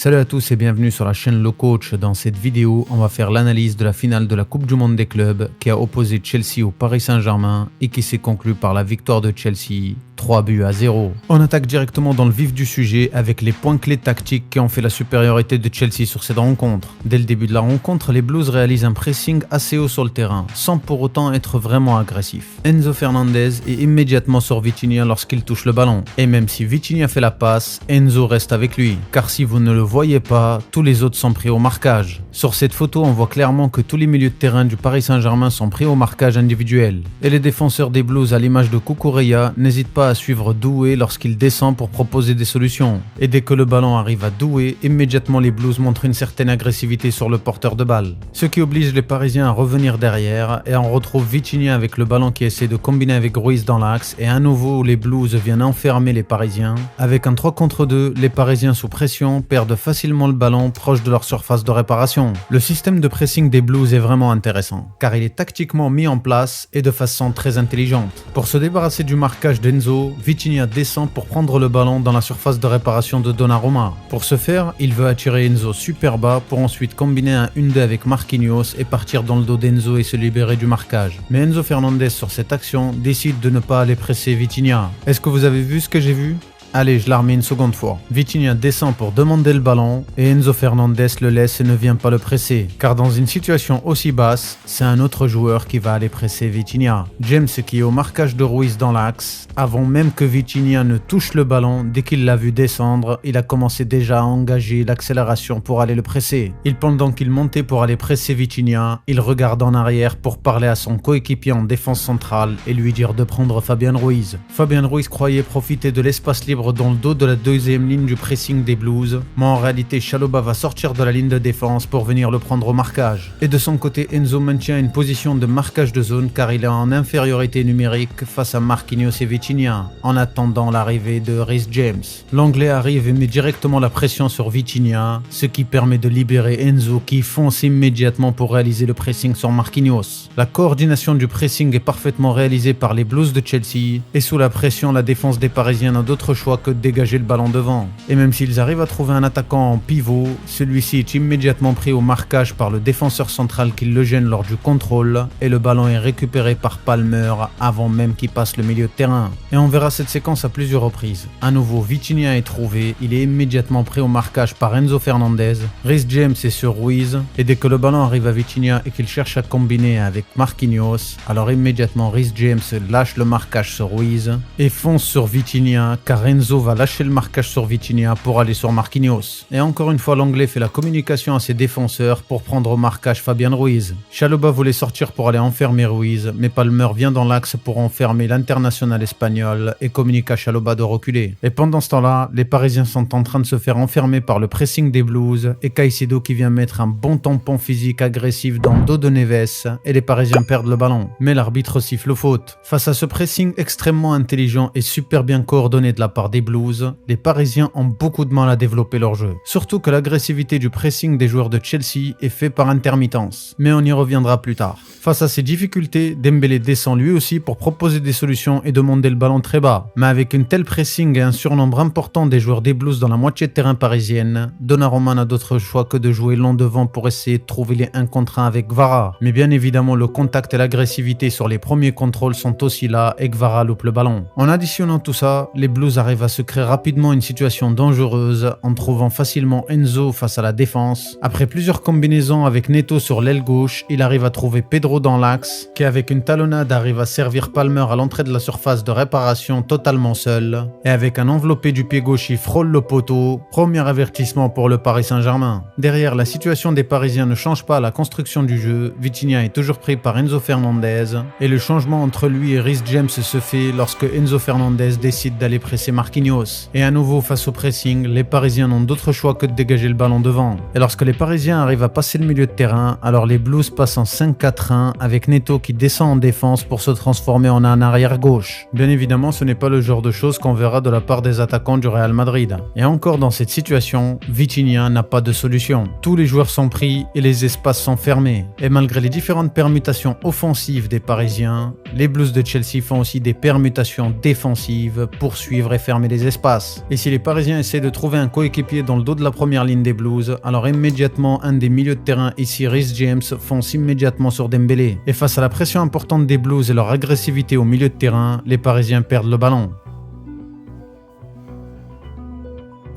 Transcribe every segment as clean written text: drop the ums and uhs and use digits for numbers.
Salut à tous et bienvenue sur la chaîne Le Coach. Dans cette vidéo, on va faire l'analyse de la finale de la Coupe du Monde des clubs qui a opposé Chelsea au Paris Saint-Germain et qui s'est conclue par la victoire de Chelsea 3-0. On attaque directement dans le vif du sujet avec les points clés tactiques qui ont fait la supériorité de Chelsea sur cette rencontre. Dès le début de la rencontre, les Blues réalisent un pressing assez haut sur le terrain, sans pour autant être vraiment agressif. Enzo Fernandez est immédiatement sur Vitinha lorsqu'il touche le ballon. Et même si Vitinha fait la passe, Enzo reste avec lui. Car si vous ne le voyez pas, tous les autres sont pris au marquage. Sur cette photo, on voit clairement que tous les milieux de terrain du Paris Saint-Germain sont pris au marquage individuel. Et les défenseurs des Blues, à l'image de Cucurella, n'hésitent pas à suivre Doué lorsqu'il descend pour proposer des solutions. Et dès que le ballon arrive à Doué, immédiatement les Blues montrent une certaine agressivité sur le porteur de balle. Ce qui oblige les Parisiens à revenir derrière et on retrouve Vitinha avec le ballon qui essaie de combiner avec Ruiz dans l'axe et à nouveau les Blues viennent enfermer les Parisiens. Avec un 3 contre 2, les Parisiens sous pression perdent facilement le ballon proche de leur surface de réparation. Le système de pressing des Blues est vraiment intéressant car il est tactiquement mis en place et de façon très intelligente. Pour se débarrasser du marquage d'Enzo, Vitinha descend pour prendre le ballon dans la surface de réparation de Donnarumma. Pour ce faire, il veut attirer Enzo super bas pour ensuite combiner un 1-2 avec Marquinhos et partir dans le dos d'Enzo et se libérer du marquage. Mais Enzo Fernandez sur cette action décide de ne pas aller presser Vitinha. Est-ce que vous avez vu ce que j'ai vu ? Allez, je la remets une seconde fois. Vitinha descend pour demander le ballon et Enzo Fernandez le laisse et ne vient pas le presser. Car dans une situation aussi basse, c'est un autre joueur qui va aller presser Vitinha. James qui est au marquage de Ruiz dans l'axe. Avant même que Vitinha ne touche le ballon, dès qu'il l'a vu descendre, il a commencé déjà à engager l'accélération pour aller le presser. Pendant qu'il montait pour aller presser Vitinha, il regarde en arrière pour parler à son coéquipier en défense centrale et lui dire de prendre Fabian Ruiz. Fabian Ruiz croyait profiter de l'espace libre dans le dos de la deuxième ligne du pressing des Blues, mais en réalité Chalobah va sortir de la ligne de défense pour venir le prendre au marquage. Et de son côté, Enzo maintient une position de marquage de zone car il est en infériorité numérique face à Marquinhos et Vitinha, en attendant l'arrivée de Reece James. L'Anglais arrive et met directement la pression sur Vitinha, ce qui permet de libérer Enzo qui fonce immédiatement pour réaliser le pressing sur Marquinhos. La coordination du pressing est parfaitement réalisée par les Blues de Chelsea et sous la pression, la défense des Parisiens n'a d'autre choix que de dégager le ballon devant. Et même s'ils arrivent à trouver un attaquant en pivot, celui-ci est immédiatement pris au marquage par le défenseur central qui le gêne lors du contrôle et le ballon est récupéré par Palmer avant même qu'il passe le milieu de terrain. Et on verra cette séquence à plusieurs reprises. À nouveau, Vitinha est trouvé, il est immédiatement pris au marquage par Enzo Fernandez, Reece James est sur Ruiz et dès que le ballon arrive à Vitinha et qu'il cherche à combiner avec Marquinhos, alors immédiatement Reece James lâche le marquage sur Ruiz et fonce sur Vitinha car Enzo va lâcher le marquage sur Vitinha pour aller sur Marquinhos. Et encore une fois, l'Anglais fait la communication à ses défenseurs pour prendre au marquage Fabian Ruiz. Chalobah voulait sortir pour aller enfermer Ruiz, mais Palmer vient dans l'axe pour enfermer l'international espagnol et communique à Chalobah de reculer. Et pendant ce temps-là, les Parisiens sont en train de se faire enfermer par le pressing des Blues et Caicedo qui vient mettre un bon tampon physique agressif dans le dos de Neves et les Parisiens perdent le ballon. Mais l'arbitre siffle faute. Face à ce pressing extrêmement intelligent et super bien coordonné de la part des Blues, les Parisiens ont beaucoup de mal à développer leur jeu. Surtout que l'agressivité du pressing des joueurs de Chelsea est fait par intermittence. Mais on y reviendra plus tard. Face à ces difficultés, Dembélé descend lui aussi pour proposer des solutions et demander le ballon très bas. Mais avec une telle pressing et un surnombre important des joueurs des Blues dans la moitié de terrain parisienne, Donnarumma n'a d'autre choix que de jouer long devant pour essayer de trouver les 1 contre 1 avec Kvara. Mais bien évidemment, le contact et l'agressivité sur les premiers contrôles sont aussi là et Kvara loupe le ballon. En additionnant tout ça, les Blues arrivent à se créer rapidement une situation dangereuse en trouvant facilement Enzo face à la défense. Après plusieurs combinaisons avec Neto sur l'aile gauche, il arrive à trouver Pedro dans l'axe, qui avec une talonnade arrive à servir Palmer à l'entrée de la surface de réparation totalement seul. Et avec un enveloppé du pied gauche, il frôle le poteau. Premier avertissement pour le Paris Saint-Germain. Derrière, la situation des Parisiens ne change pas à la construction du jeu. Vitinha est toujours pris par Enzo Fernandez. Et le changement entre lui et Reece James se fait lorsque Enzo Fernandez décide d'aller presser Marquinhos. Et à nouveau face au pressing, les Parisiens n'ont d'autre choix que de dégager le ballon devant. Et lorsque les Parisiens arrivent à passer le milieu de terrain, alors les Blues passent en 5-4-1 avec Neto qui descend en défense pour se transformer en un arrière gauche. Bien évidemment, ce n'est pas le genre de choses qu'on verra de la part des attaquants du Real Madrid. Et encore dans cette situation, Vitinha n'a pas de solution. Tous les joueurs sont pris et les espaces sont fermés. Et malgré les différentes permutations offensives des Parisiens, les Blues de Chelsea font aussi des permutations défensives pour suivre et faire fermer les espaces. Et si les Parisiens essaient de trouver un coéquipier dans le dos de la première ligne des Blues, alors immédiatement un des milieux de terrain ici Reece James fonce immédiatement sur Dembélé. Et face à la pression importante des Blues et leur agressivité au milieu de terrain, les Parisiens perdent le ballon.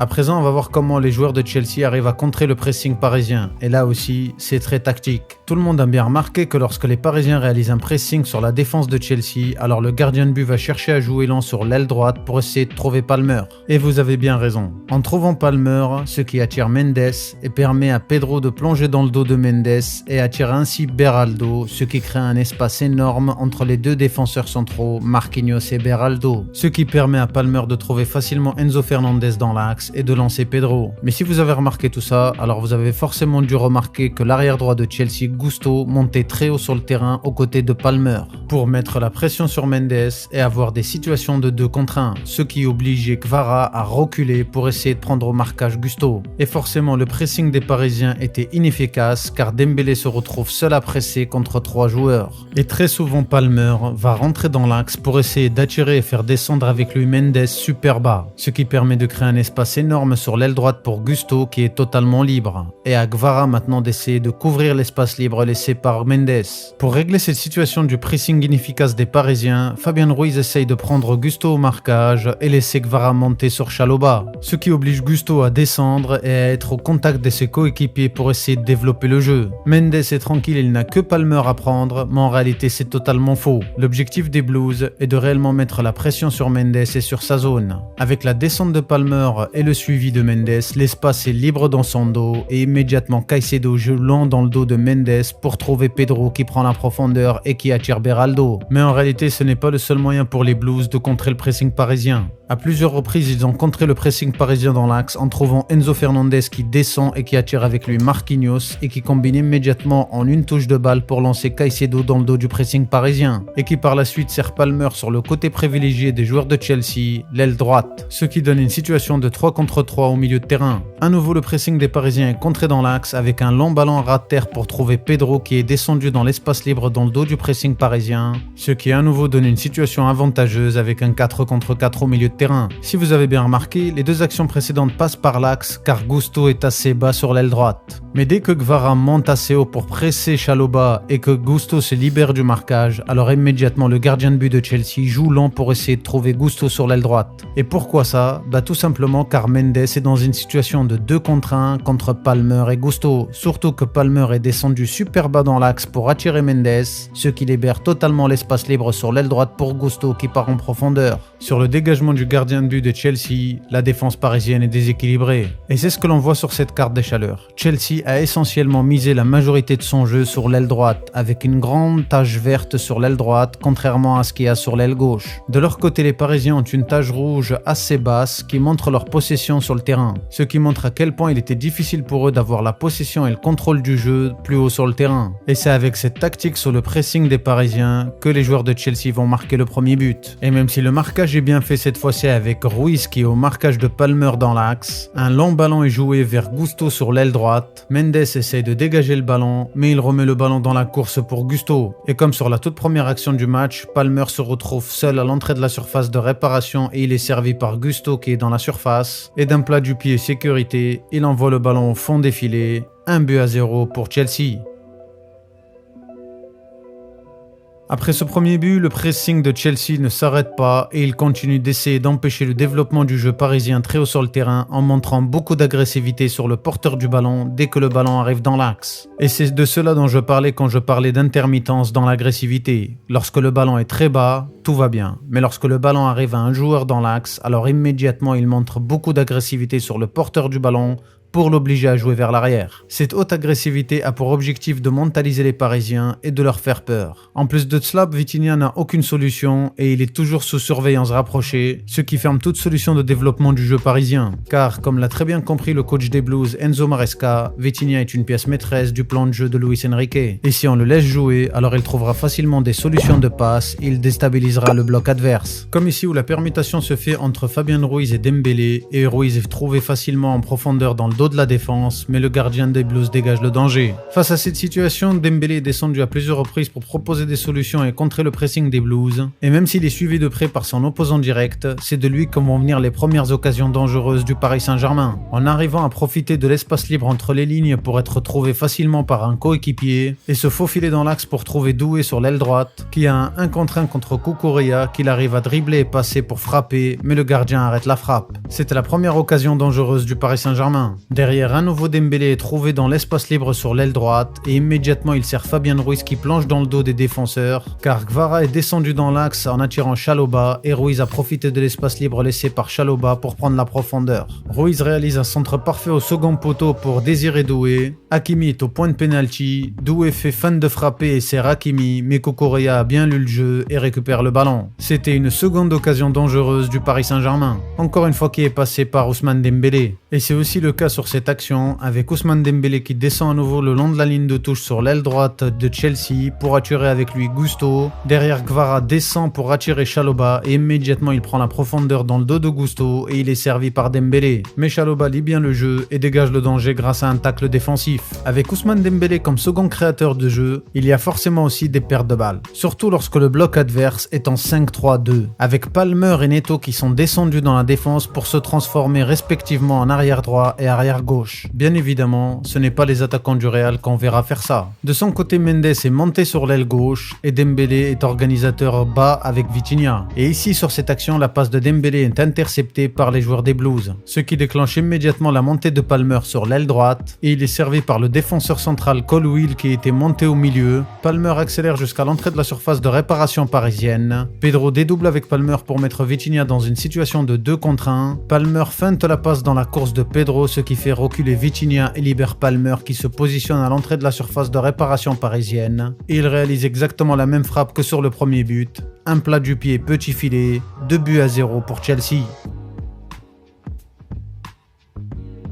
À présent, on va voir comment les joueurs de Chelsea arrivent à contrer le pressing parisien. Et là aussi, c'est très tactique. Tout le monde a bien remarqué que lorsque les Parisiens réalisent un pressing sur la défense de Chelsea, alors le gardien de but va chercher à jouer lent sur l'aile droite pour essayer de trouver Palmer. Et vous avez bien raison. En trouvant Palmer, ce qui attire Mendes et permet à Pedro de plonger dans le dos de Mendes et attire ainsi Beraldo, ce qui crée un espace énorme entre les deux défenseurs centraux, Marquinhos et Beraldo. Ce qui permet à Palmer de trouver facilement Enzo Fernandez dans l'axe et de lancer Pedro. Mais si vous avez remarqué tout ça, alors vous avez forcément dû remarquer que l'arrière droit de Chelsea, Gusto, montait très haut sur le terrain aux côtés de Palmer pour mettre la pression sur Mendes et avoir des situations de 2 contre 1, ce qui obligeait Kvara à reculer pour essayer de prendre au marquage Gusto. Et forcément, le pressing des Parisiens était inefficace car Dembélé se retrouve seul à presser contre 3 joueurs. Et très souvent, Palmer va rentrer dans l'axe pour essayer d'attirer et faire descendre avec lui Mendes super bas, ce qui permet de créer un espace énorme sur l'aile droite pour Gusto qui est totalement libre. Et à Kvara maintenant d'essayer de couvrir l'espace libre laissé par Mendes. Pour régler cette situation du pressing inefficace des Parisiens, Fabien Ruiz essaye de prendre Gusto au marquage et laisser Kvara monter sur Chalobah, ce qui oblige Gusto à descendre et à être au contact de ses coéquipiers pour essayer de développer le jeu. Mendes est tranquille, il n'a que Palmer à prendre, mais en réalité c'est totalement faux. L'objectif des Blues est de réellement mettre la pression sur Mendes et sur sa zone. Avec la descente de Palmer et le suivi de Mendes, l'espace est libre dans son dos et immédiatement Caicedo joue lent dans le dos de Mendes pour trouver Pedro qui prend la profondeur et qui attire Beraldo. Mais en réalité, ce n'est pas le seul moyen pour les Blues de contrer le pressing parisien. À plusieurs reprises, ils ont contré le pressing parisien dans l'axe en trouvant Enzo Fernandez qui descend et qui attire avec lui Marquinhos et qui combine immédiatement en une touche de balle pour lancer Caicedo dans le dos du pressing parisien et qui par la suite sert Palmer sur le côté privilégié des joueurs de Chelsea, l'aile droite, ce qui donne une situation de 3 contre 3 au milieu de terrain. À nouveau, le pressing des Parisiens est contré dans l'axe avec un long ballon à ras de terre pour trouver Pedro qui est descendu dans l'espace libre dans le dos du pressing parisien, ce qui à nouveau donne une situation avantageuse avec un 4 contre 4 au milieu de terrain. Si vous avez bien remarqué, les deux actions précédentes passent par l'axe car Gusto est assez bas sur l'aile droite. Mais dès que Kvara monte assez haut pour presser Chalobah et que Gusto se libère du marquage, alors immédiatement le gardien de but de Chelsea joue lent pour essayer de trouver Gusto sur l'aile droite. Et pourquoi ça? Tout simplement car Mendes est dans une situation de 2 contre 1 contre Palmer et Gusto, surtout que Palmer est descendu super bas dans l'axe pour attirer Mendes, ce qui libère totalement l'espace libre sur l'aile droite pour Gusto qui part en profondeur. Sur le dégagement du gardien de but de Chelsea, la défense parisienne est déséquilibrée. Et c'est ce que l'on voit sur cette carte des chaleurs. Chelsea a essentiellement misé la majorité de son jeu sur l'aile droite, avec une grande tache verte sur l'aile droite, contrairement à ce qu'il y a sur l'aile gauche. De leur côté, les Parisiens ont une tache rouge assez basse qui montre leur possession sur le terrain, ce qui montre à quel point il était difficile pour eux d'avoir la possession et le contrôle du jeu plus haut sur le terrain. Et c'est avec cette tactique sur le pressing des Parisiens que les joueurs de Chelsea vont marquer le premier but. Et même si le marquage est bien fait cette fois-ci avec Ruiz qui est au marquage de Palmer dans l'axe, un long ballon est joué vers Gusto sur l'aile droite, Mendes essaye de dégager le ballon, mais il remet le ballon dans la course pour Gusto. Et comme sur la toute première action du match, Palmer se retrouve seul à l'entrée de la surface de réparation et il est servi par Gusto qui est dans la surface, et d'un plat du pied sécurité, il envoie le ballon au fond des filets, 1-0 pour Chelsea. Après ce premier but, le pressing de Chelsea ne s'arrête pas et il continue d'essayer d'empêcher le développement du jeu parisien très haut sur le terrain en montrant beaucoup d'agressivité sur le porteur du ballon dès que le ballon arrive dans l'axe. Et c'est de cela dont je parlais quand je parlais d'intermittence dans l'agressivité. Lorsque le ballon est très bas, tout va bien. Mais lorsque le ballon arrive à un joueur dans l'axe, alors immédiatement il montre beaucoup d'agressivité sur le porteur du ballon pour l'obliger à jouer vers l'arrière. Cette haute agressivité a pour objectif de mentaliser les Parisiens et de leur faire peur. En plus de cela, Vitinha n'a aucune solution et il est toujours sous surveillance rapprochée, ce qui ferme toute solution de développement du jeu parisien. Car, comme l'a très bien compris le coach des Blues Enzo Maresca, Vitinha est une pièce maîtresse du plan de jeu de Luis Enrique. Et si on le laisse jouer, alors il trouvera facilement des solutions de passe et il déstabilisera le bloc adverse. Comme ici où la permutation se fait entre Fabien Ruiz et Dembélé, et Ruiz est trouvé facilement en profondeur dans le dos dos de la défense, mais le gardien des Blues dégage le danger. Face à cette situation, Dembélé est descendu à plusieurs reprises pour proposer des solutions et contrer le pressing des Blues, et même s'il est suivi de près par son opposant direct, c'est de lui que vont venir les premières occasions dangereuses du Paris Saint-Germain. En arrivant à profiter de l'espace libre entre les lignes pour être trouvé facilement par un coéquipier, et se faufiler dans l'axe pour trouver Doué sur l'aile droite, qui a un 1 contre 1 contre Cucurella qu'il arrive à dribbler et passer pour frapper, mais le gardien arrête la frappe. C'était la première occasion dangereuse du Paris Saint-Germain. Derrière, un nouveau Dembélé est trouvé dans l'espace libre sur l'aile droite, et immédiatement il sert Fabien Ruiz qui plonge dans le dos des défenseurs, car Gvara est descendu dans l'axe en attirant Chalobah, et Ruiz a profité de l'espace libre laissé par Chalobah pour prendre la profondeur. Ruiz réalise un centre parfait au second poteau pour Désiré Doué. Hakimi est au point de pénalty. Doué fait feinte de frapper et sert Hakimi, mais Cucurella a bien lu le jeu et récupère le ballon. C'était une seconde occasion dangereuse du Paris Saint-Germain, encore une fois qui est passée par Ousmane Dembélé. Et c'est aussi le cas sur cette action, avec Ousmane Dembélé qui descend à nouveau le long de la ligne de touche sur l'aile droite de Chelsea pour attirer avec lui Gusto. Derrière, Gvara descend pour attirer Chalobah et immédiatement il prend la profondeur dans le dos de Gusto et il est servi par Dembélé. Mais Chalobah lit bien le jeu et dégage le danger grâce à un tacle défensif. Avec Ousmane Dembélé comme second créateur de jeu, il y a forcément aussi des pertes de balles. Surtout lorsque le bloc adverse est en 5-3-2, avec Palmer et Neto qui sont descendus dans la défense pour se transformer respectivement en arrière droit et arrière gauche. Bien évidemment, ce n'est pas les attaquants du Real qu'on verra faire ça. De son côté, Mendes est monté sur l'aile gauche et Dembélé est organisateur bas avec Vitinha. Et ici, sur cette action, la passe de Dembélé est interceptée par les joueurs des Blues, ce qui déclenche immédiatement la montée de Palmer sur l'aile droite et il est servi par le défenseur central Colwill qui était monté au milieu. Palmer accélère jusqu'à l'entrée de la surface de réparation parisienne. Pedro dédouble avec Palmer pour mettre Vitinha dans une situation de 2 contre 1. Palmer feinte la passe dans la course de Pedro, ce qui fait reculer Vitinha et libère Palmer qui se positionne à l'entrée de la surface de réparation parisienne. Et il réalise exactement la même frappe que sur le premier but. Un plat du pied petit filet, 2-0 pour Chelsea.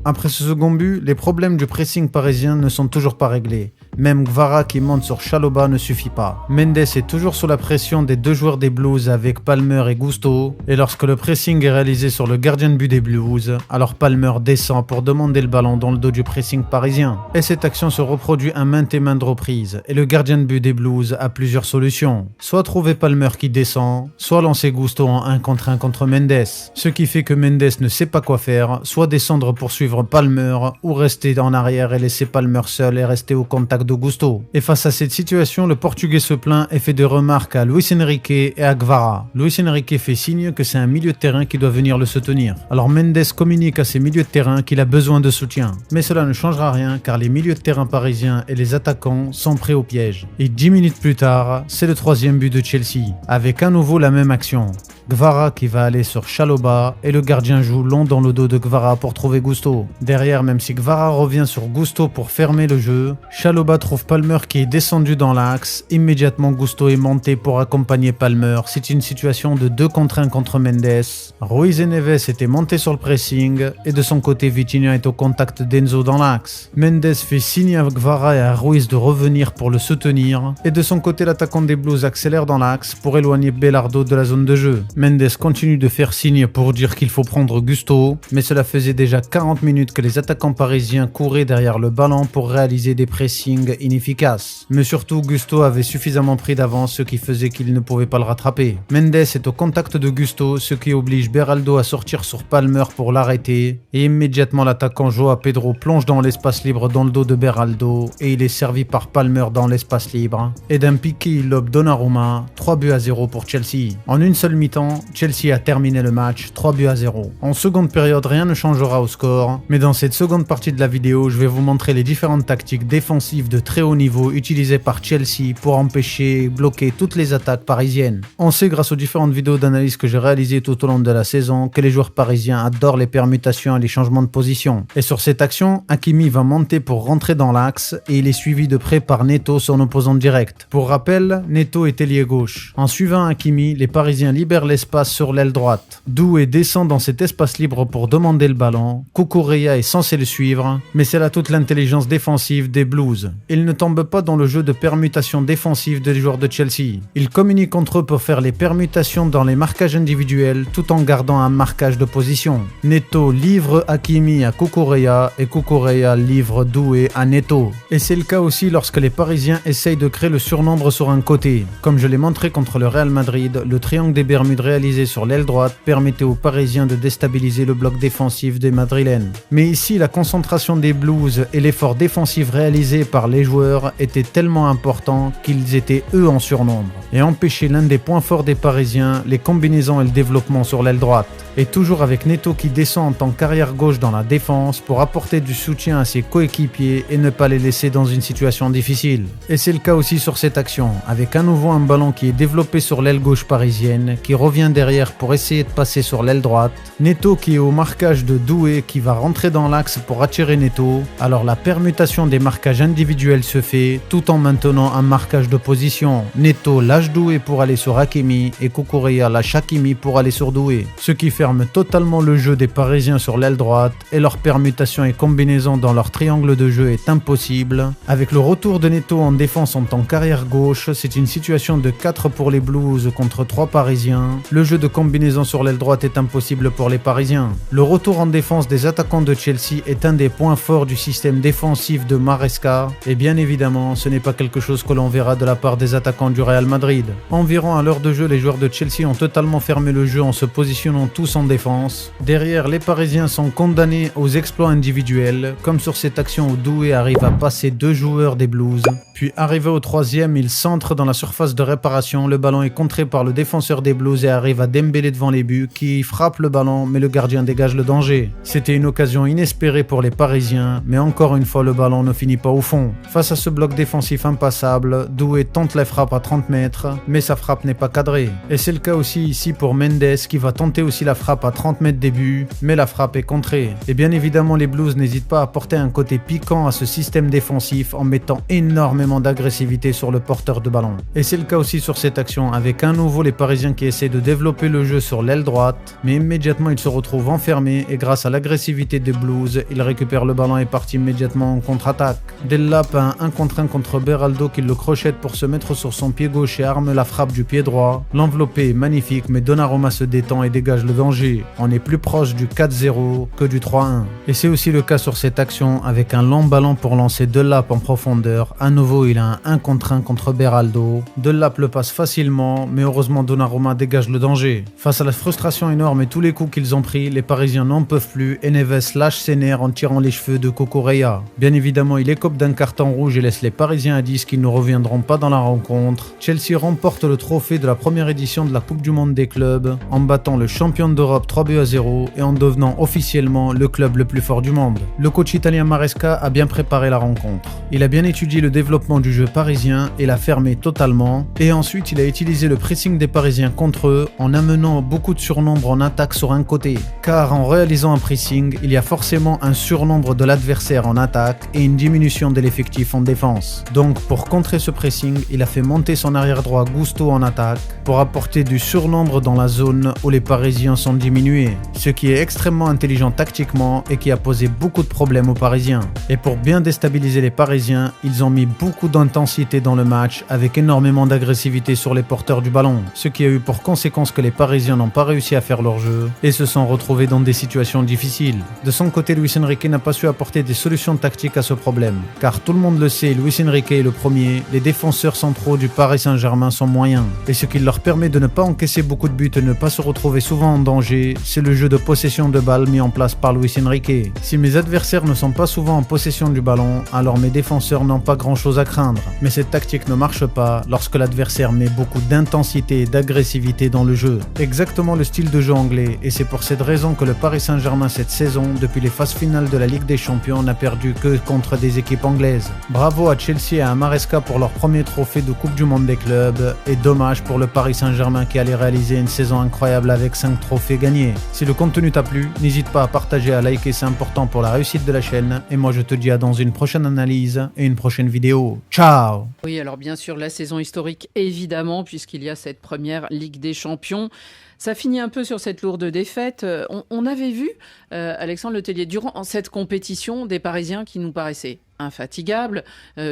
Après ce second but, les problèmes du pressing parisien ne sont toujours pas réglés. Même Gvara qui monte sur Chalobah ne suffit pas. Mendes est toujours sous la pression des deux joueurs des Blues avec Palmer et Gusto. Et lorsque le pressing est réalisé sur le gardien de but des Blues, alors Palmer descend pour demander le ballon dans le dos du pressing parisien. Et cette action se reproduit à maintes et maintes reprises. Et le gardien de but des Blues a plusieurs solutions. Soit trouver Palmer qui descend, soit lancer Gusto en 1 contre 1 contre Mendes. Ce qui fait que Mendes ne sait pas quoi faire, soit descendre pour suivre Palmer, ou rester en arrière et laisser Palmer seul et rester au contact de Gusto. Et face à cette situation, le Portugais se plaint et fait des remarques à Luis Enrique et à Gvara. Luis Enrique fait signe que c'est un milieu de terrain qui doit venir le soutenir. Alors Mendes communique à ses milieux de terrain qu'il a besoin de soutien. Mais cela ne changera rien car les milieux de terrain parisiens et les attaquants sont prêts au piège. Et 10 minutes plus tard, c'est le 3e but de Chelsea, avec à nouveau la même action. Gvara qui va aller sur Chalobah et le gardien joue long dans le dos de Gvara pour trouver Gusto. Derrière, même si Gvara revient sur Gusto pour fermer le jeu, Chalobah trouve Palmer qui est descendu dans l'axe. Immédiatement, Gusto est monté pour accompagner Palmer. C'est une situation de 2 contre 1 contre Mendes. Ruiz et Neves étaient montés sur le pressing et de son côté, Vitinha est au contact d'Enzo dans l'axe. Mendes fait signe à Gvara et à Ruiz de revenir pour le soutenir et de son côté, l'attaquant des Blues accélère dans l'axe pour éloigner Belardo de la zone de jeu. Mendes continue de faire signe pour dire qu'il faut prendre Gusto, mais cela faisait déjà 40 minutes que les attaquants parisiens couraient derrière le ballon pour réaliser des pressings inefficaces. Mais surtout, Gusto avait suffisamment pris d'avance, ce qui faisait qu'il ne pouvait pas le rattraper. Mendes est au contact de Gusto, ce qui oblige Beraldo à sortir sur Palmer pour l'arrêter, et immédiatement l'attaquant Joao Pedro plonge dans l'espace libre dans le dos de Beraldo, et il est servi par Palmer dans l'espace libre. Et d'un piqué, il lobe Donnarumma, 3-0 pour Chelsea. En une seule mi-temps, Chelsea a terminé le match 3-0. En seconde période, rien ne changera au score, mais dans cette seconde partie de la vidéo, je vais vous montrer les différentes tactiques défensives de très haut niveau utilisées par Chelsea pour empêcher et bloquer toutes les attaques parisiennes. On sait grâce aux différentes vidéos d'analyse que j'ai réalisées tout au long de la saison que les joueurs parisiens adorent les permutations et les changements de position. Et sur cette action, Hakimi va monter pour rentrer dans l'axe et il est suivi de près par Neto, son opposant direct. Pour rappel, Neto est ailier gauche. En suivant Hakimi, les Parisiens libèrent l'espace sur l'aile droite. Doué descend dans cet espace libre pour demander le ballon. Cucurella est censé le suivre, mais c'est là toute l'intelligence défensive des Blues. Ils ne tombent pas dans le jeu de permutation défensive des joueurs de Chelsea. Ils communiquent entre eux pour faire les permutations dans les marquages individuels tout en gardant un marquage de position. Neto livre Hakimi à Cucurella et Cucurella livre Doué à Neto. Et c'est le cas aussi lorsque les Parisiens essayent de créer le surnombre sur un côté. Comme je l'ai montré contre le Real Madrid, le triangle des Bermudes réalisé sur l'aile droite permettait aux Parisiens de déstabiliser le bloc défensif des Madrilènes. Mais ici, la concentration des Blues et l'effort défensif réalisé par les joueurs étaient tellement importants qu'ils étaient eux en surnombre et empêchaient l'un des points forts des Parisiens, les combinaisons et le développement sur l'aile droite. Et toujours avec Neto qui descend en tant qu'arrière gauche dans la défense pour apporter du soutien à ses coéquipiers et ne pas les laisser dans une situation difficile. Et c'est le cas aussi sur cette action, avec à nouveau un ballon qui est développé sur l'aile gauche parisienne, qui revient derrière pour essayer de passer sur l'aile droite. Neto qui est au marquage de Doué qui va rentrer dans l'axe pour attirer Neto. Alors la permutation des marquages individuels se fait tout en maintenant un marquage de position. Neto lâche Doué pour aller sur Hakimi et Cucurella lâche Hakimi pour aller sur Doué. Ce qui ferme totalement le jeu des Parisiens sur l'aile droite et leur permutation et combinaison dans leur triangle de jeu est impossible. Avec le retour de Neto en défense en tant qu'arrière gauche, c'est une situation de 4 pour les Blues contre 3 Parisiens. Le jeu de combinaison sur l'aile droite est impossible pour les Parisiens. Le retour en défense des attaquants de Chelsea est un des points forts du système défensif de Maresca et bien évidemment ce n'est pas quelque chose que l'on verra de la part des attaquants du Real Madrid. Environ à l'heure de jeu, les joueurs de Chelsea ont totalement fermé le jeu en se positionnant tous en défense. Derrière, les Parisiens sont condamnés aux exploits individuels, comme sur cette action où Doué arrive à passer 2 joueurs des Blues. Puis arrivé au 3e, il centre dans la surface de réparation, le ballon est contré par le défenseur des Blues et arrive à Dembélé devant les buts, qui frappe le ballon mais le gardien dégage le danger. C'était une occasion inespérée pour les Parisiens, mais encore une fois le ballon ne finit pas au fond. Face à ce bloc défensif impassable, Doué tente la frappe à 30 mètres, mais sa frappe n'est pas cadrée. Et c'est le cas aussi ici pour Mendes qui va tenter aussi la frappe à 30 mètres des buts, mais la frappe est contrée. Et bien évidemment les Blues n'hésitent pas à apporter un côté piquant à ce système défensif en mettant énormément d'agressivité sur le porteur de ballon. Et c'est le cas aussi sur cette action, avec à nouveau les Parisiens qui essaient de développer le jeu sur l'aile droite, mais immédiatement ils se retrouvent enfermés et grâce à l'agressivité des Blues, ils récupèrent le ballon et partent immédiatement en contre-attaque. Delap a un 1 contre 1 contre Beraldo qui le crochette pour se mettre sur son pied gauche et arme la frappe du pied droit. L'enveloppé est magnifique, mais Donnarumma se détend et dégage le danger. On est plus proche du 4-0 que du 3-1. Et c'est aussi le cas sur cette action, avec un long ballon pour lancer Delap en profondeur. À nouveau, il a un 1 contre 1 contre Beraldo. Delap le passe facilement, mais heureusement Donnarumma dégage le danger. Face à la frustration énorme et tous les coups qu'ils ont pris, les Parisiens n'en peuvent plus et Neves lâche ses nerfs en tirant les cheveux de Cucurella. Bien évidemment, il écope d'un carton rouge et laisse les Parisiens à 10 qui ne reviendront pas dans la rencontre. Chelsea remporte le trophée de la première édition de la Coupe du Monde des clubs en battant le champion d'Europe 3-0 et en devenant officiellement le club le plus fort du monde. Le coach italien Maresca a bien préparé la rencontre. Il a bien étudié le développement du jeu parisien et l'a fermé totalement. Et ensuite, il a utilisé le pressing des Parisiens contre eux en amenant beaucoup de surnombre en attaque sur un côté. Car en réalisant un pressing, il y a forcément un surnombre de l'adversaire en attaque et une diminution de l'effectif en défense. Donc pour contrer ce pressing, il a fait monter son arrière droit Gusto en attaque pour apporter du surnombre dans la zone où les Parisiens sont diminués. Ce qui est extrêmement intelligent tactiquement et qui a posé beaucoup de problèmes aux Parisiens. Et pour bien déstabiliser les Parisiens, ils ont mis beaucoup d'intensité dans le match avec énormément d'agressivité sur les porteurs du ballon. Ce qui a eu pour conséquence que les Parisiens n'ont pas réussi à faire leur jeu et se sont retrouvés dans des situations difficiles. De son côté, Luis Enrique n'a pas su apporter des solutions tactiques à ce problème. Car tout le monde le sait, Luis Enrique est le premier, les défenseurs centraux du Paris Saint-Germain sont moyens. Et ce qui leur permet de ne pas encaisser beaucoup de buts et ne pas se retrouver souvent en danger, c'est le jeu de possession de balle mis en place par Luis Enrique. Si mes adversaires ne sont pas souvent en possession du ballon, alors mes défenseurs n'ont pas grand chose à craindre. Mais cette tactique ne marche pas lorsque l'adversaire met beaucoup d'intensité et d'agressivité dans le jeu. Exactement le style de jeu anglais, et c'est pour cette raison que le Paris Saint-Germain cette saison, depuis les phases finales de la Ligue des Champions, n'a perdu que contre des équipes anglaises. Bravo à Chelsea et à Maresca pour leur premier trophée de Coupe du Monde des clubs, et dommage pour le Paris Saint-Germain qui allait réaliser une saison incroyable avec 5 trophées gagnés. Si le contenu t'a plu, n'hésite pas à partager, à liker, c'est important pour la réussite de la chaîne, et moi je te dis à dans une prochaine analyse et une prochaine vidéo. Ciao! Oui, alors bien sûr, la saison historique, évidemment, puisqu'il y a cette première Ligue des Champions. Champions. Ça finit un peu sur cette lourde défaite. On avait vu, Alexandre Letellier, durant cette compétition, des Parisiens qui nous paraissaient infatigables,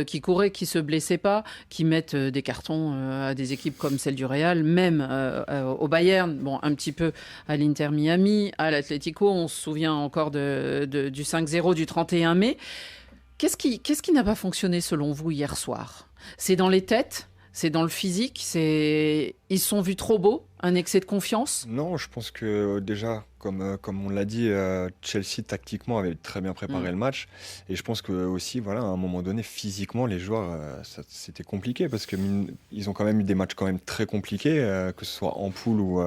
qui couraient, qui se blessaient pas, qui mettent des cartons à des équipes comme celle du Real, même au Bayern, bon, un petit peu à l'Inter Miami, à l'Atlético. On se souvient encore du 5-0 du 31 mai. Qu'est-ce qui n'a pas fonctionné selon vous hier soir ? C'est dans les têtes ? C'est dans le physique, ils se sont vus trop beaux, un excès de confiance ? Non, je pense que déjà, comme on l'a dit, Chelsea tactiquement avait très bien préparé le match. Et je pense que aussi, voilà, à un moment donné, physiquement, les joueurs, c'était compliqué parce que ils ont quand même eu des matchs quand même très compliqués, que ce soit en poule ou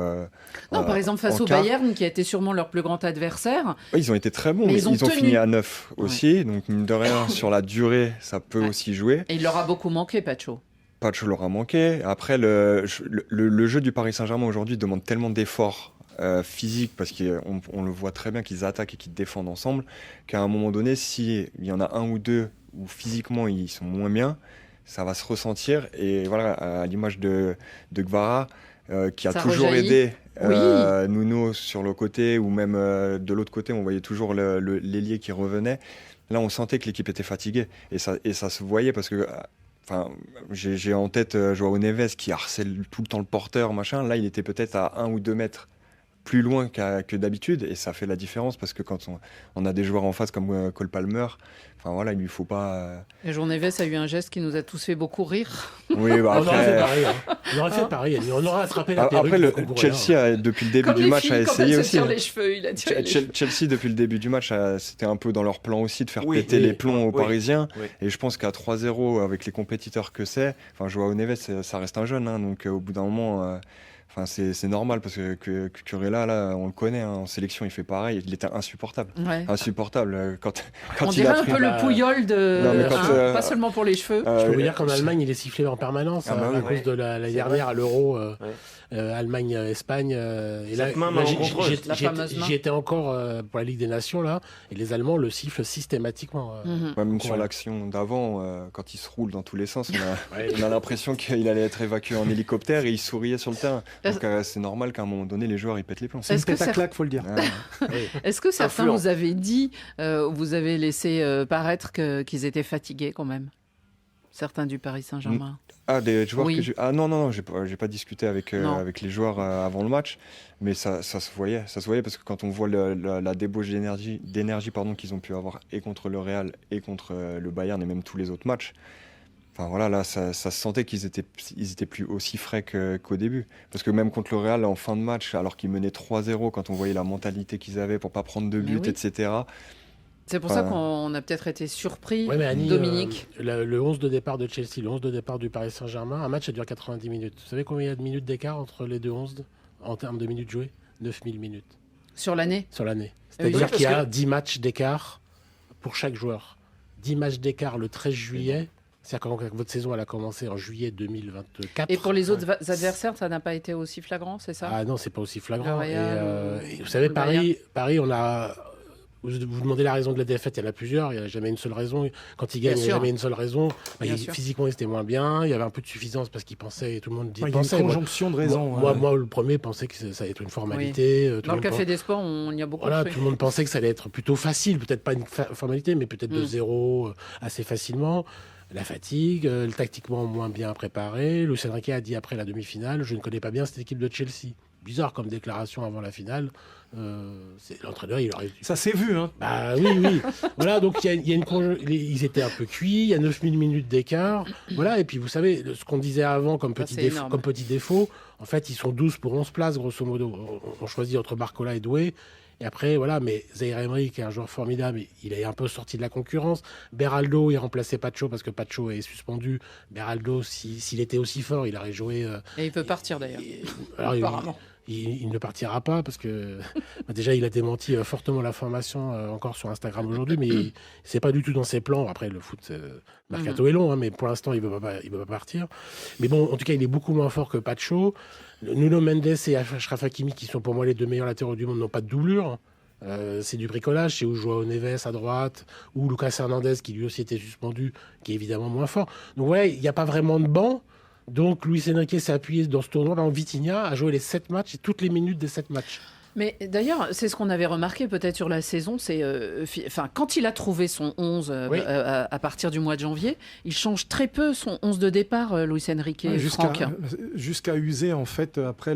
non, par exemple face au Bayern, qui a été sûrement leur plus grand adversaire. Oui, ils ont été très bons, mais ils ont fini à 9 aussi. Donc mine de rien, sur la durée, ça peut aussi jouer. Et il leur a beaucoup manqué, Pacho. Pacho leur a manqué. Après, le jeu du Paris Saint-Germain aujourd'hui demande tellement d'efforts physiques, parce qu'on le voit très bien qu'ils attaquent et qu'ils défendent ensemble, qu'à un moment donné, s'il y en a un ou deux où physiquement ils sont moins bien, ça va se ressentir. Et voilà, à l'image de Kvara, qui a toujours aidé Nuno sur le côté, ou même de l'autre côté, on voyait toujours l'ailier qui revenait. Là, on sentait que l'équipe était fatiguée. Et ça se voyait parce que... Enfin, j'ai en tête Joao Neves qui harcèle tout le temps le porteur, machin. Là, il était peut-être à 1 ou 2 mètres plus loin que d'habitude, et ça fait la différence parce que quand on a des joueurs en face comme Cole Palmer, enfin voilà, il lui faut pas. Et Joao Neves a eu un geste qui nous a tous fait beaucoup rire. Oui, bah après. On aurait fait pareil. On aurait fait pareil. On aurait attrapé la perruque. Après, Chelsea depuis le début du match a essayé aussi. Les cheveux, il a tiré Chelsea depuis le début du match, c'était un peu dans leur plan aussi de faire péter les plombs aux Parisiens. Oui. Et je pense qu'à 3-0 avec les compétiteurs que c'est, enfin Joao Neves, ça reste un jeune, hein, donc au bout d'un moment. Enfin, c'est normal parce que Cucurella, là, on le connaît, hein, en sélection, il fait pareil. Il était insupportable. Ouais. Insupportable. Quand on dirait un peu le Pouyol pas seulement pour les cheveux. Je peux vous dire qu'en Allemagne, il est sifflé en permanence à cause de la dernière à l'Euro. Allemagne-Espagne. Et là, j'y étais encore pour la Ligue des Nations, là, et les Allemands le sifflent systématiquement. Même sur l'action d'avant, quand il se roule dans tous les sens, on a l'impression qu'il allait être évacué en hélicoptère et il souriait sur le terrain. Donc c'est normal qu'à un moment donné, les joueurs ils pètent les plombs. C'est une pète à claque, faut le dire. Est-ce que certains vous avez dit, vous avez laissé paraître qu'ils étaient fatigués quand même ? Certains du Paris Saint-Germain. Des joueurs que non, j'ai pas discuté avec les joueurs avant le match, mais ça se voyait parce que quand on voit la débauche d'énergie qu'ils ont pu avoir et contre le Real et contre le Bayern et même tous les autres matchs, enfin voilà, là ça se sentait qu'ils étaient plus aussi frais qu'au début, parce que même contre le Real en fin de match, alors qu'ils menaient 3-0, quand on voyait la mentalité qu'ils avaient pour pas prendre de but, etc. C'est pour ça qu'on a peut-être été surpris, Annie, Dominique. Le 11 de départ de Chelsea, le 11 de départ du Paris Saint-Germain, un match ça dure 90 minutes. Vous savez combien il y a de minutes d'écart entre les deux 11 en termes de minutes jouées ? 9000 minutes. Sur l'année ? Sur l'année. C'est-à-dire qu'il y a 10 matchs d'écart pour chaque joueur. 10 matchs d'écart le 13 juillet. C'est-à-dire que votre saison elle a commencé en juillet 2024. Et pour les autres adversaires, ça n'a pas été aussi flagrant, c'est ça ? Ah non, c'est pas aussi flagrant. Et vous savez, Paris, on a... Vous demandez la raison de la défaite, il y en a plusieurs, il n'y a jamais une seule raison. Quand il gagne, il n'y a jamais une seule raison. Physiquement, il était moins bien, il y avait un peu de suffisance parce qu'il pensait, tout le monde dit pensait. Il y a une conjonction de raisons. Moi, le premier pensait que ça allait être une formalité. Dans le Café des Sports, on y a beaucoup tout le monde pensait que ça allait être plutôt facile, peut-être pas une formalité, mais peut-être de 0 assez facilement. La fatigue, tactiquement moins bien préparé. Luis Enrique a dit après la demi-finale, je ne connais pas bien cette équipe de Chelsea. Bizarre comme déclaration avant la finale. L'entraîneur, il aurait... Ça s'est vu, hein. Bah oui. Voilà, donc ils étaient un peu cuits, il y a 9000 minutes d'écart. Voilà, et puis vous savez, ce qu'on disait avant comme petit défaut, en fait, ils sont 12 pour 11 places, grosso modo. On choisit entre Barcola et Doué. Et après, voilà, mais Zaïre Emery, qui est un joueur formidable, il est un peu sorti de la concurrence. Beraldo, il remplaçait Pacho parce que Pacho est suspendu. Beraldo, s'il était aussi fort, il aurait joué... Et il peut partir d'ailleurs. Apparemment. Il ne partira pas parce que déjà il a démenti fortement l'information encore sur Instagram aujourd'hui, mais c'est pas du tout dans ses plans. Après le foot, mercato est long, hein, mais pour l'instant il veut pas partir. Mais bon, en tout cas il est beaucoup moins fort que Pacho. Nuno Mendes et Achraf Hakimi, qui sont pour moi les deux meilleurs latéraux du monde, n'ont pas de doublure. C'est du bricolage, c'est où Joao Neves à droite, ou Lucas Hernandez qui lui aussi était suspendu, qui est évidemment moins fort. Donc ouais, il n'y a pas vraiment de banc. Donc Luis Enrique s'est appuyé dans ce tournoi. Là, Vitinha a joué les 7 matchs et toutes les minutes des 7 matchs. Mais d'ailleurs, c'est ce qu'on avait remarqué peut-être sur la saison, c'est quand il a trouvé son 11 à partir du mois de janvier, il change très peu son 11 de départ, Luis Enrique, Franck. Jusqu'à user en fait après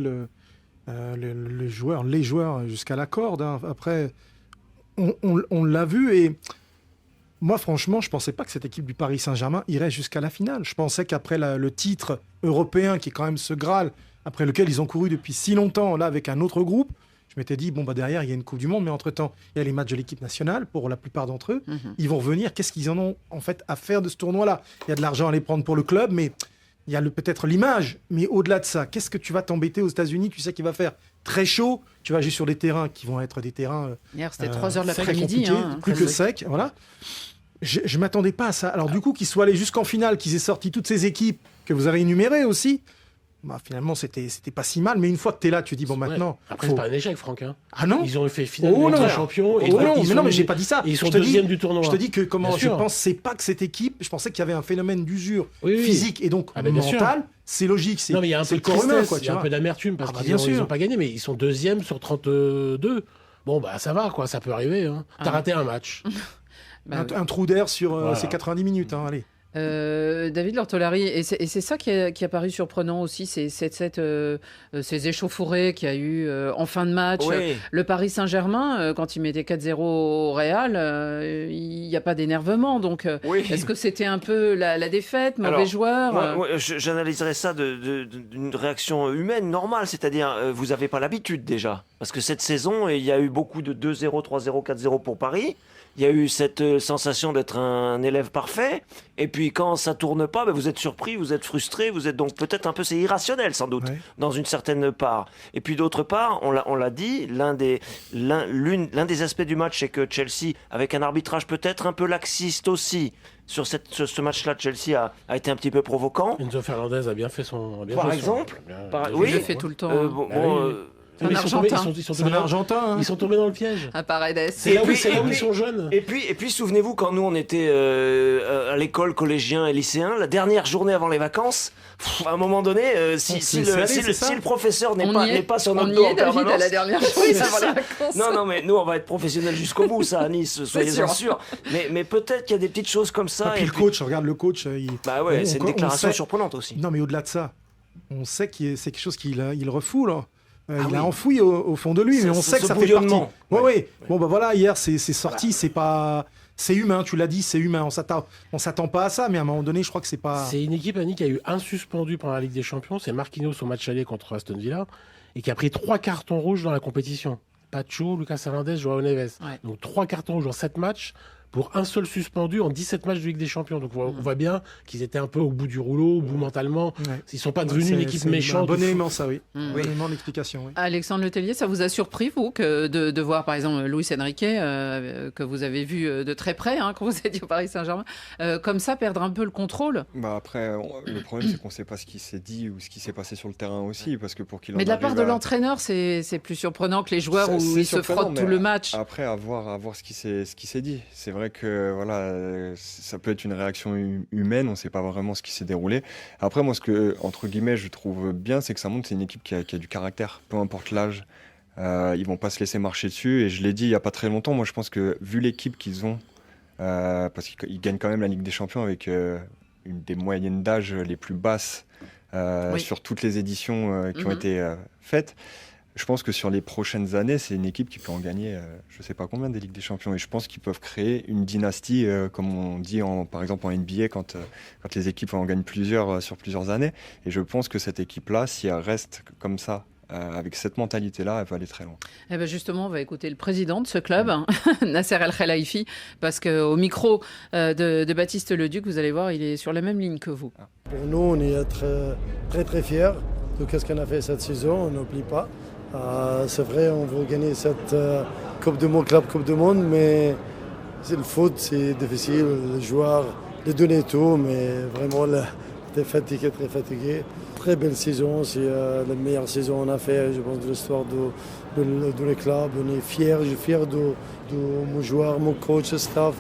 les joueurs jusqu'à la corde. Hein. Après, on l'a vu et moi franchement, je pensais pas que cette équipe du Paris Saint-Germain irait jusqu'à la finale. Je pensais qu'après le titre européen, qui est quand même ce Graal, après lequel ils ont couru depuis si longtemps, là avec un autre groupe. Je m'étais dit, derrière, il y a une Coupe du Monde, mais entre-temps, il y a les matchs de l'équipe nationale, pour la plupart d'entre eux. Ils vont revenir. Qu'est-ce qu'ils en ont, en fait, à faire de ce tournoi-là ? Il y a de l'argent à les prendre pour le club, mais il y a peut-être l'image. Mais au-delà de ça, qu'est-ce que tu vas t'embêter aux États-Unis ? Tu sais qu'il va faire très chaud. Tu vas jouer sur des terrains qui vont être des terrains... Hier, c'était 3 heures de l'après-midi. Plus que sec, voilà. Je ne m'attendais pas à ça. Alors du coup, qu'ils soient allés jusqu'en finale, qu'ils aient sorti toutes ces équipes que vous avez énumérées aussi... finalement, c'était pas si mal, mais une fois que tu es là, tu dis maintenant. Après, c'est pas un échec, Franck. Hein. Ah non ? Ils ont fait finale de Ligue des Champions. Mais j'ai pas dit ça. Ils sont deuxième du tournoi. Je te dis que je pensais pas que cette équipe, je pensais qu'il y avait un phénomène d'usure physique et donc mental. C'est logique. Non, mais il y a un peu de tristesse, il y a un peu d'amertume parce qu'ils n'ont pas gagné, mais ils sont deuxième sur 32. Bon, ça va, quoi, ça peut arriver. Hein. T'as raté un match. Un trou d'air sur ces 90 minutes, allez. David Lortolari, et c'est ça qui a paru surprenant aussi, c'est ces échauffourées qu'il y a eu en fin de match. Oui. Le Paris Saint-Germain, quand il mettait 4-0 au Real, il n'y a pas d'énervement. Donc, est-ce que c'était un peu la défaite, mauvais joueur moi, j'analyserais ça d'une réaction humaine normale, c'est-à-dire vous n'avez pas l'habitude déjà. Parce que cette saison, il y a eu beaucoup de 2-0, 3-0, 4-0 pour Paris. Il y a eu cette sensation d'être un élève parfait. Et puis quand ça tourne pas, vous êtes surpris, vous êtes frustré, vous êtes donc peut-être un peu, c'est irrationnel sans doute, dans une certaine part. Et puis d'autre part, on l'a dit, l'un des aspects du match, c'est que Chelsea, avec un arbitrage peut-être un peu laxiste aussi, sur ce match-là, Chelsea a été un petit peu provoquant. Enzo Fernandez a bien fait son... Par exemple, il le fait tout le temps. C'est un Argentin. Ils sont tombés dans le piège. À Paredes. C'est là où ils sont jeunes. Et puis souvenez-vous, quand nous on était à l'école, collégiens et lycéens, la dernière journée avant les vacances, à un moment donné, si le professeur n'est pas sur notre dos en permanence... à la dernière journée avant les vacances. Non, mais nous on va être professionnels jusqu'au bout, ça à Nice, soyez-en sûrs. Mais peut-être qu'il y a des petites choses comme ça. Et puis le coach, regarde le coach. C'est une déclaration surprenante aussi. Non, mais au-delà de ça, on sait que c'est quelque chose qu'il refoule. Il a enfoui au fond de lui, mais on sait que ça fait partie. Oui. Bon, hier, c'est sorti, c'est humain, tu l'as dit, c'est humain. On s'attend pas à ça, mais à un moment donné, je crois que c'est pas... C'est une équipe, Annie, qui a eu un suspendu pendant la Ligue des Champions, c'est Marquinhos au match aller contre Aston Villa, et qui a pris 3 cartons rouges dans la compétition. Pacho, Lucas Hernandez, Joao Neves. Ouais. Donc 3 cartons rouges en 7 matchs, pour un seul suspendu en 17 matchs de Ligue des Champions. Donc on voit bien qu'ils étaient un peu au bout du rouleau, au bout mentalement. Ils ne sont pas devenus une équipe méchante. C'est un bon élément, ça, oui. Bon élément d'explication, oui. Alexandre Letellier, ça vous a surpris, vous, de voir, par exemple, Luis Enrique, que vous avez vu de très près, quand vous étiez au Paris Saint-Germain, comme ça, perdre un peu le contrôle ? Après, le problème, c'est qu'on ne sait pas ce qui s'est dit ou ce qui s'est passé sur le terrain aussi. Parce que pour qu'il Mais de la part de l'entraîneur, c'est plus surprenant que les joueurs où ils se frottent tout le match. Après, à voir ce qui s'est dit. C'est vrai que, ça peut être une réaction humaine, on ne sait pas vraiment ce qui s'est déroulé. Après, moi, ce que, entre guillemets, je trouve bien, c'est que ça montre que c'est une équipe qui a du caractère, peu importe l'âge. Ils vont pas se laisser marcher dessus. Et je l'ai dit il n'y a pas très longtemps, moi, je pense que, vu l'équipe qu'ils ont, parce qu'ils gagnent quand même la Ligue des Champions avec une des moyennes d'âge les plus basses sur toutes les éditions qui ont été faites. Je pense que sur les prochaines années, c'est une équipe qui peut en gagner je ne sais pas combien des Ligues des Champions. Et je pense qu'ils peuvent créer une dynastie, comme on dit par exemple en NBA, quand les équipes en gagnent plusieurs sur plusieurs années. Et je pense que cette équipe-là, si elle reste comme ça, avec cette mentalité-là, elle va aller très loin. Eh ben justement, on va écouter le président de ce club, Nasser El Khelaifi, parce qu'au micro de Baptiste Leduc, vous allez voir, il est sur la même ligne que vous. Pour nous, on est très très fiers de ce qu'on a fait cette saison, on n'oublie pas. C'est vrai, on veut gagner cette Coupe du Monde, Club Coupe du Monde, mais le foot, c'est difficile. Les joueurs, les donner tout, mais vraiment, t'es fatigué, très fatigué. Très belle saison, c'est la meilleure saison qu'on a fait, je pense, de l'histoire de le club. On est fiers, je suis fier de mon joueur, mon coach, le staff.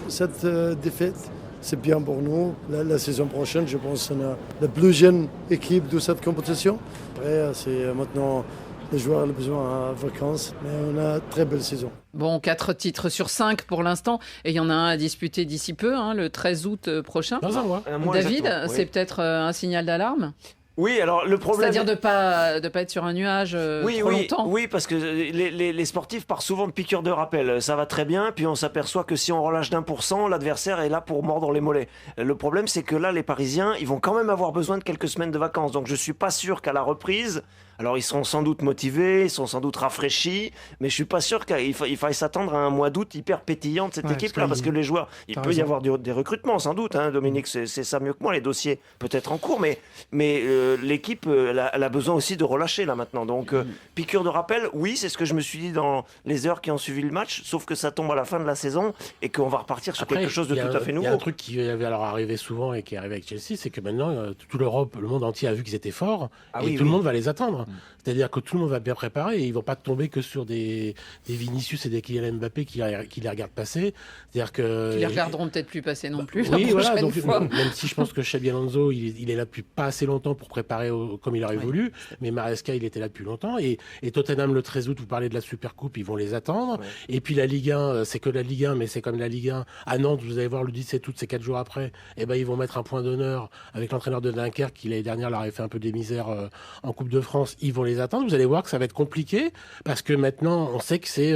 Cette défaite, c'est bien pour nous. La saison prochaine, je pense qu'on a la plus jeune équipe de cette compétition. Après, c'est maintenant les joueurs ont besoin de vacances, mais on a une très belle saison. Bon, 4 titres sur 5 pour l'instant, et il y en a un à disputer d'ici peu, le 13 août prochain. Dans un mois. David, c'est peut-être un signal d'alarme ? Oui, alors le problème... C'est-à-dire de pas être sur un nuage trop longtemps. Oui, parce que les sportifs partent souvent de piqûres de rappel. Ça va très bien, puis on s'aperçoit que si on relâche d'1%, l'adversaire est là pour mordre les mollets. Le problème, c'est que là, les Parisiens, ils vont quand même avoir besoin de quelques semaines de vacances. Donc je suis pas sûr qu'à la reprise... Alors ils seront sans doute motivés, ils sont sans doute rafraîchis, mais je suis pas sûr qu'il faille s'attendre à un mois d'août hyper pétillant de cette équipe-là, parce que les joueurs, il peut y avoir des recrutements sans doute, Dominique, c'est ça mieux que moi, les dossiers peut-être en cours, mais l'équipe, elle a besoin aussi de relâcher là maintenant. Donc piqûre de rappel, oui, c'est ce que je me suis dit dans les heures qui ont suivi le match, sauf que ça tombe à la fin de la saison et qu'on va repartir sur quelque chose de tout à fait nouveau. Il y a un truc qui avait alors arrivé souvent et qui est arrivé avec Chelsea, c'est que maintenant toute l'Europe, le monde entier a vu qu'ils étaient forts et tout le monde va les attendre. C'est-à-dire que tout le monde va bien préparer et ils ne vont pas tomber que sur des Vinicius et des Kylian Mbappé qui les regardent passer. C'est-à-dire que... Qui les regarderont peut-être plus passer non plus. Oui, voilà. Donc, même si je pense que Xabi Alonso, il est là depuis pas assez longtemps pour préparer comme il aurait voulu, mais Maresca, il était là depuis longtemps. Et Tottenham, le 13 août, vous parlez de la Supercoupe, ils vont les attendre. Ouais. Et puis la Ligue 1, c'est que la Ligue 1, mais c'est comme la Ligue 1. À Nantes, vous allez voir le 17 août, c'est 4 jours après, et ben ils vont mettre un point d'honneur avec l'entraîneur de Dunkerque qui l'année dernière leur avait fait un peu des misères en Coupe de France. Ils vont les attendre. Vous allez voir que ça va être compliqué parce que maintenant on sait que c'est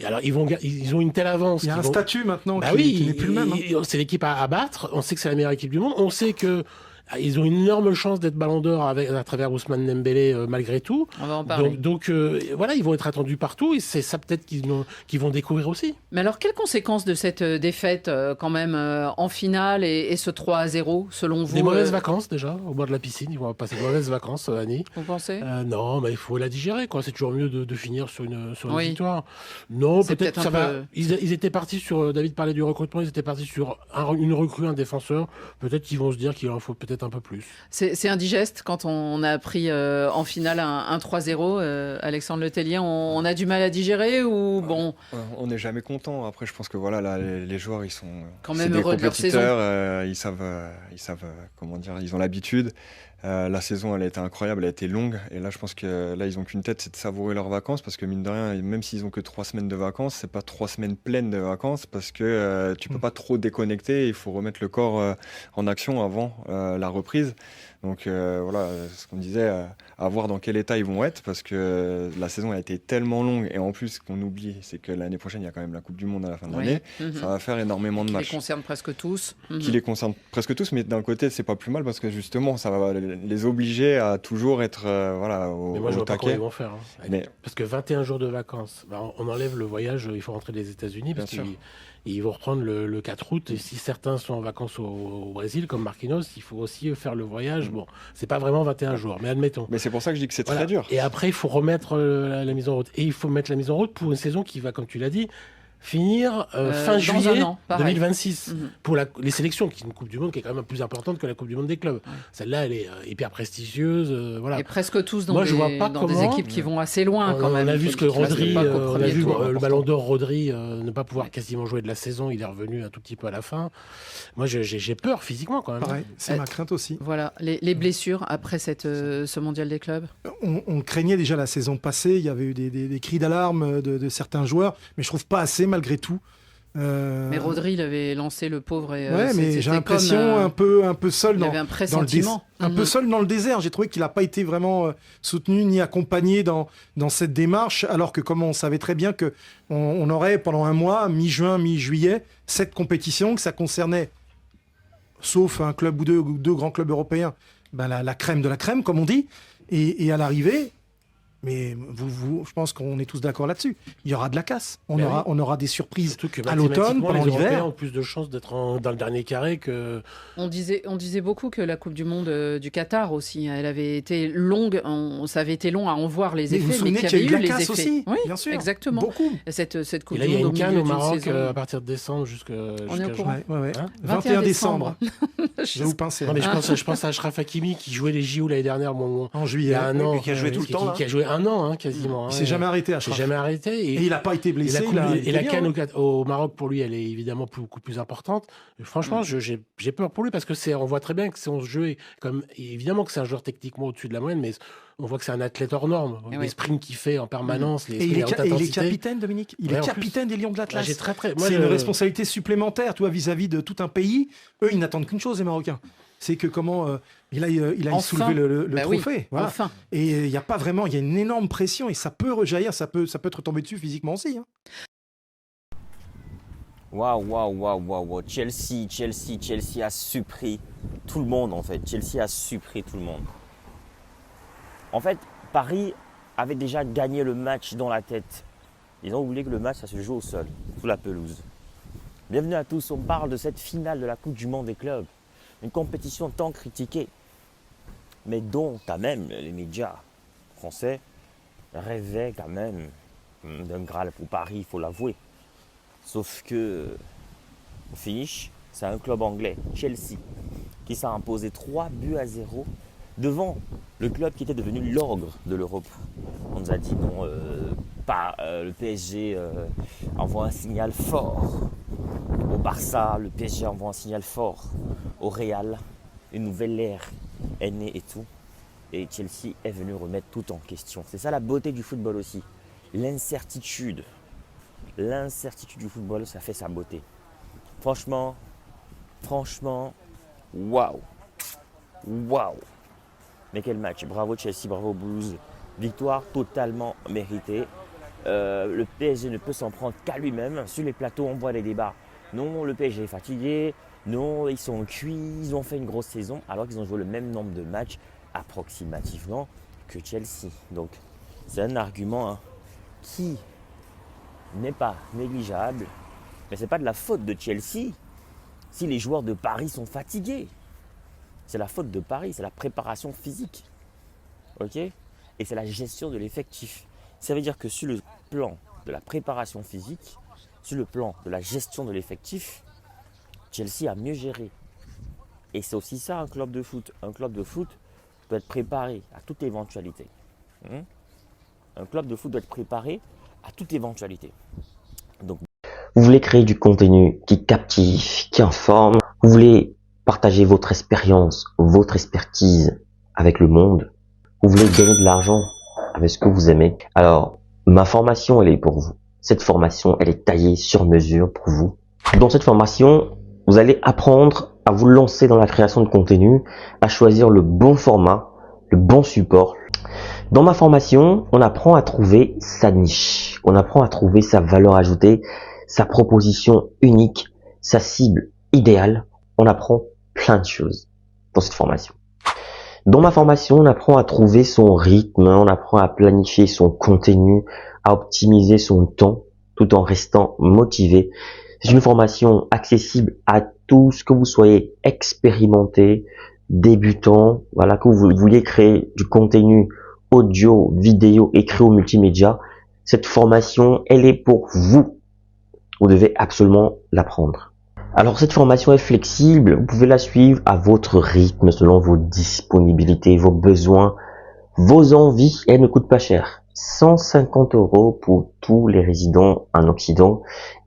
alors ils ont une telle avance. Il y a un statut maintenant qui n'est plus le même. C'est l'équipe à battre. On sait que c'est la meilleure équipe du monde. On sait que ils ont une énorme chance d'être Ballon d'Or à travers Ousmane Dembélé malgré tout. On va en parler. Donc voilà, ils vont être attendus partout et c'est ça peut-être qu'ils vont découvrir aussi. Mais alors, quelles conséquences de cette défaite quand même en finale et ce 3-0 selon vous? Des mauvaises vacances déjà, au bord de la piscine. Ils vont passer de mauvaises vacances, Annie. Vous pensez? Non, mais il faut la digérer, quoi. C'est toujours mieux de finir sur une victoire. Non, peut-être ça va. Ils étaient partis sur... David parlait du recrutement, ils étaient partis sur une recrue, un défenseur. Peut-être qu'ils vont se dire qu'il en faut peut-être un peu plus. C'est indigeste quand on a pris en finale un 3-0. Alexandre Letellier, on a du mal à digérer ou bon? On n'est jamais content. Après, je pense que voilà, là, les joueurs, ils sont quand même heureux de leur saison. Ils savent comment dire, ils ont l'habitude. La saison, elle a été incroyable, elle a été longue. Et là, je pense que là, ils n'ont qu'une tête, c'est de savourer leurs vacances. Parce que mine de rien, même s'ils n'ont que 3 semaines de vacances, c'est pas 3 semaines pleines de vacances. Parce que tu peux pas trop déconnecter. Il faut remettre le corps en action avant la reprise. Donc voilà, ce qu'on disait, à voir dans quel état ils vont être. Parce que la saison a été tellement longue. Et en plus, ce qu'on oublie, c'est que l'année prochaine, il y a quand même la Coupe du Monde à la fin de l'année. Ça va faire énormément de matchs. Qui les concerne presque tous. Qui les concerne presque tous. Mais d'un côté, c'est pas plus mal parce que justement, ça va les obliger à toujours être au mais moi, je vois taquet. Pas comment ils vont faire. Parce que 21 jours de vacances, on enlève le voyage, il faut rentrer des États-Unis parce qu'ils vont reprendre le 4 août. Et si certains sont en vacances au Brésil, comme Marquinhos, il faut aussi faire le voyage. Bon, c'est pas vraiment 21 jours, mais admettons. Mais c'est pour ça que je dis que c'est très dur. Et après, il faut remettre la mise en route. Et il faut mettre la mise en route pour une saison qui va, comme tu l'as dit, finir fin juillet 2026 pour les sélections, qui est une Coupe du Monde qui est quand même plus importante que la Coupe du Monde des clubs. Celle-là, elle est hyper prestigieuse. Voilà. Et presque tous dans des équipes qui vont assez loin quand même. On a vu ce que Rodri, on a vu le Ballon d'Or Rodri ne pas pouvoir quasiment jouer de la saison. Il est revenu un tout petit peu à la fin. Moi, j'ai peur physiquement quand même. Pareil, c'est ma crainte aussi. Voilà, les blessures après ce mondial des clubs. On craignait déjà la saison passée. Il y avait eu des cris d'alarme de certains joueurs, mais je trouve pas assez malgré tout. Mais Rodri, il avait lancé le pauvre. Mais j'ai l'impression un peu seul dans un peu seul dans le désert. J'ai trouvé qu'il n'a pas été vraiment soutenu ni accompagné dans cette démarche, alors que comme on savait très bien que on aurait pendant un mois, mi-juin, mi-juillet, cette compétition, que ça concernait, sauf un club ou deux grands clubs européens, la crème de la crème, comme on dit, et à l'arrivée. Mais je pense qu'on est tous d'accord là-dessus. Il y aura de la casse. On aura des surprises à l'automne, pendant l'hiver. Les Européens ont plus de chances d'être dans le dernier carré que... On disait beaucoup que la Coupe du Monde du Qatar aussi, elle avait été longue. Ça avait été long à en voir les effets, mais qu'il y avait eu les effets. Aussi, oui, bien sûr. Exactement. Beaucoup. Cette Coupe du Monde. Il y a une CAN au Maroc à partir de décembre jusqu'à... On est au courant. 21 décembre. Je vais vous pincer. Non, mais je pense à Achraf Hakimi qui jouait les JO l'année dernière, en juillet. Il y a un an. Qui a joué tout le temps. Qui a joué un an, quasiment. Il s'est jamais arrêté, Achraf. Il s'est jamais arrêté. Et il n'a pas été blessé. Et la CAN au Maroc, pour lui, elle est évidemment beaucoup plus importante. Franchement, j'ai peur pour lui parce que on voit très bien que son jeu est comme, évidemment que c'est un joueur techniquement au-dessus de la moyenne, mais on voit que c'est un athlète hors norme. Les sprints qu'il fait en permanence, les sprints à haute intensité. Il est capitaine, Dominique. Il est capitaine des Lions de l'Atlas. C'est une responsabilité supplémentaire, toi, vis-à-vis de tout un pays. Eux, ils n'attendent qu'une chose, les Marocains. C'est que comment il a soulevé le trophée. Oui, voilà. Enfin. Et il y a pas vraiment, il y a une énorme pression et ça peut rejaillir, ça peut te retomber dessus physiquement aussi. Hein. Waouh. Chelsea a surpris tout le monde en fait. Chelsea a surpris tout le monde. En fait, Paris avait déjà gagné le match dans la tête. Ils ont oublié que le match, ça se joue au sol, sous la pelouse. Bienvenue à tous, on parle de cette finale de la Coupe du Monde des clubs. Une compétition tant critiquée, mais dont quand même les médias français rêvaient quand même d'un Graal pour Paris, il faut l'avouer. Sauf que, au finish, c'est un club anglais, Chelsea, qui s'est imposé 3-0 devant le club qui était devenu l'ogre de l'Europe. On nous a dit non, le PSG envoie un signal fort. Au Barça, le PSG envoie un signal fort. Au Real, une nouvelle ère est née et tout. Et Chelsea est venu remettre tout en question. C'est ça la beauté du football aussi. L'incertitude du football, ça fait sa beauté. Franchement, waouh. Mais quel match, bravo Chelsea, bravo Blues. Victoire totalement méritée. Le PSG ne peut s'en prendre qu'à lui-même. Sur les plateaux, on voit les débats. Non, le PSG est fatigué. Non, ils sont cuits. Ils ont fait une grosse saison alors qu'ils ont joué le même nombre de matchs approximativement que Chelsea. Donc, c'est un argument qui n'est pas négligeable. Mais ce n'est pas de la faute de Chelsea si les joueurs de Paris sont fatigués. C'est la faute de Paris, c'est la préparation physique. Ok ? Et c'est la gestion de l'effectif. Ça veut dire que sur le plan de la préparation physique, sur le plan de la gestion de l'effectif, Chelsea a mieux géré. Et c'est aussi ça un club de foot. Un club de foot doit être préparé à toute éventualité. Un club de foot doit être préparé à toute éventualité. Donc, vous voulez créer du contenu qui captive, qui informe, vous voulez partager votre expérience, votre expertise avec le monde, vous voulez gagner de l'argent avec ce que vous aimez. Alors, ma formation, elle est pour vous. Cette formation, elle est taillée sur mesure pour vous. Dans cette formation, vous allez apprendre à vous lancer dans la création de contenu, à choisir le bon format, le bon support. Dans ma formation, on apprend à trouver sa niche, on apprend à trouver sa valeur ajoutée, sa proposition unique, sa cible idéale. On apprend plein de choses dans cette formation. Dans ma formation, on apprend à trouver son rythme, on apprend à planifier son contenu, à optimiser son temps tout en restant motivé. C'est une formation accessible à tous, que vous soyez expérimenté, débutant, voilà, que vous vouliez créer du contenu audio, vidéo, écrit ou multimédia. Cette formation, elle est pour vous. Vous devez absolument l'apprendre. Alors cette formation est flexible, vous pouvez la suivre à votre rythme, selon vos disponibilités, vos besoins, vos envies. Elle ne coûte pas cher. 150 € pour tous les résidents en Occident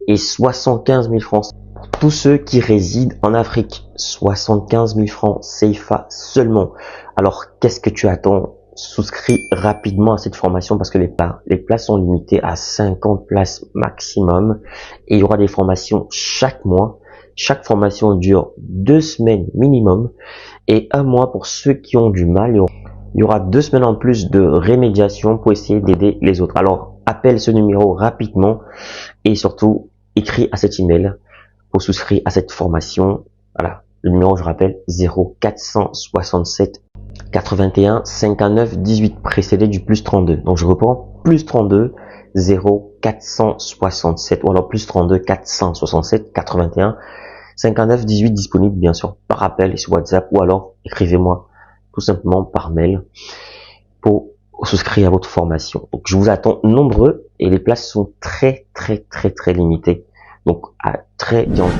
et 75 000 francs pour tous ceux qui résident en Afrique. 75 000 francs CFA seulement. Alors qu'est-ce que tu attends? Souscris rapidement à cette formation parce que les places sont limitées à 50 places maximum et il y aura des formations chaque mois. Chaque formation dure 2 semaines minimum et 1 mois pour ceux qui ont du mal. Il y aura 2 semaines en plus de rémédiation pour essayer d'aider les autres. Alors, appelle ce numéro rapidement et surtout, écris à cet email pour souscrire à cette formation. Voilà, le numéro, je rappelle, 0467 81 59 18, précédé du plus 32. Donc, je reprends, plus 32 0467 ou alors plus 32 467 81 59 18, disponible bien sûr par appel et sur WhatsApp ou alors écrivez-moi tout simplement par mail pour souscrire à votre formation. Donc je vous attends nombreux et les places sont très limitées. Donc à très bientôt.